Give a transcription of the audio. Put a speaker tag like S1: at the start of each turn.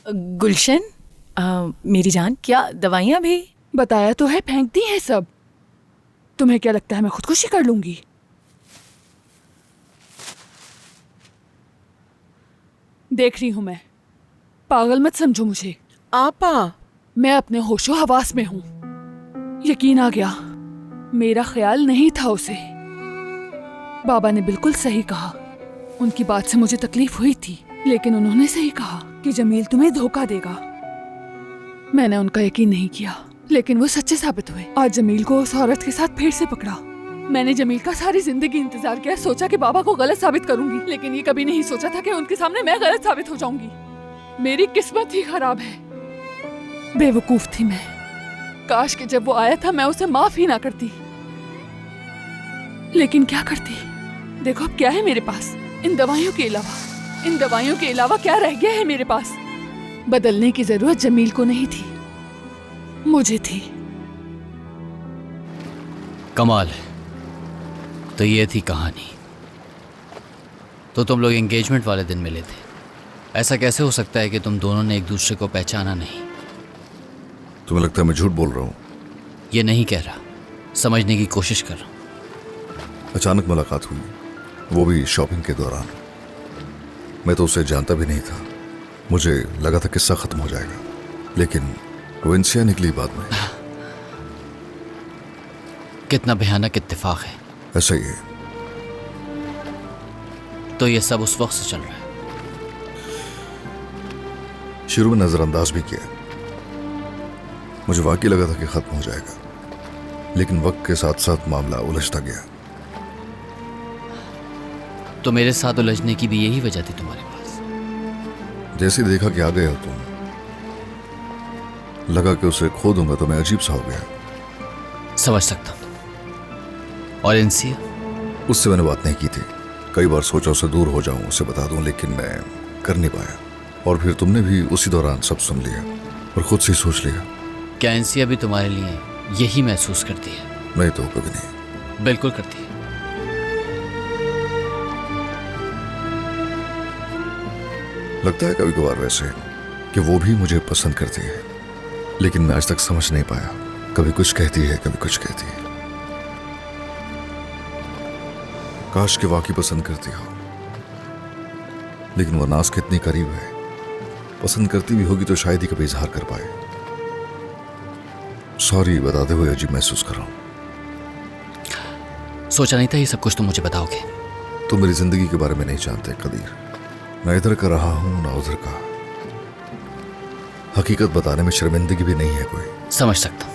S1: गुलशन, मेरी जान, क्या दवाइयाँ भी?
S2: बताया तो है, फेंक दी है सब। तुम्हें क्या लगता है मैं खुदकुशी कर लूंगी? देख रही हूं मैं, पागल मत समझो मुझे।
S3: आपा,
S2: मैं अपने होशो हवास में हूं। यकीन आ गया, मेरा ख्याल नहीं था उसे। बाबा ने बिल्कुल सही कहा। उनकी बात से मुझे तकलीफ हुई थी, लेकिन उन्होंने सही कहा कि जमील तुम्हें धोखा देगा। मैंने उनका यकीन नहीं किया, लेकिन वो सच्चे साबित हुए। आज जमील को उस औरत के साथ फिर से पकड़ा। मैंने जमील का सारी जिंदगी इंतजार किया, सोचा कि बाबा को गलत साबित करूंगी, लेकिन ये कभी नहीं सोचा था कि उनके सामने मैं गलत साबित हो जाऊंगी। मेरी किस्मत ही खराब है। बेवकूफ थी मैं। काश कि जब वो आया था मैं उसे माफ ही ना करती, लेकिन क्या करती। देखो अब क्या है मेरे पास, इन दवाइयों के अलावा। इन दवाइयों के अलावा क्या रह गया है मेरे पास? बदलने की जरूरत जमील को नहीं थी, मुझे थी।
S4: कमाल है। तो ये थी कहानी। तो तुम लोग एंगेजमेंट वाले दिन मिले थे। ऐसा कैसे हो सकता है कि तुम दोनों ने एक दूसरे को पहचाना नहीं?
S5: तुम्हें लगता है मैं झूठ बोल रहा हूँ?
S4: ये नहीं कह रहा, समझने की कोशिश कर रहा हूँ।
S5: अचानक मुलाकात हुई, वो भी शॉपिंग के दौरान। मैं तो उसे जानता भी नहीं था। मुझे लगा था किस्सा खत्म हो जाएगा, लेकिन विंसिया निकली बाद में।
S4: कितना भयानक इत्तेफाक है।
S5: ऐसा ही है।
S4: तो ये सब उस वक्त से चल रहा है?
S5: शुरू में नजरअंदाज भी किया। मुझे वाकई लगा था कि खत्म हो जाएगा, लेकिन वक्त के साथ साथ मामला उलझता गया।
S4: तो मेरे साथ उलझने की भी यही वजह थी तुम्हारे पास?
S5: जैसे देखा कि आ गए हो तुम, लगा कि उसे खो दूंगा तो मैं अजीब सा हो गया।
S4: समझ सकता हूं। और इनसे
S5: उससे मैंने बात नहीं की थी। कई बार सोचा उसे दूर हो जाऊं, उसे बता दूं, लेकिन मैं कर नहीं पाया। और फिर तुमने भी उसी दौरान सब सुन लिया और खुद से सोच लिया।
S4: क्या इंसिया भी तुम्हारे लिए यही महसूस करती है?
S5: नहीं तो कभी नहीं।
S4: बिल्कुल करती है।
S5: लगता है कभी कभार वैसे कि वो भी मुझे पसंद करती है, लेकिन मैं आज तक समझ नहीं पाया। कभी कुछ कहती है, कभी कुछ कहती है। काश कि वाकई पसंद करती हो, लेकिन वो नाज के इतनी करीब है। पसंद करती भी होगी तो शायद ही कभी इजहार कर पाए। सॉरी बताते हुए अजीब महसूस कर रहा हूं।
S4: सोचा नहीं था ये सब कुछ तुम मुझे बताओगे।
S5: तुम मेरी जिंदगी के बारे में नहीं जानते कदीर। मैं इधर का रहा हूं ना उधर का। हकीकत बताने में शर्मिंदगी भी नहीं है कोई।
S4: समझ सकता हूं।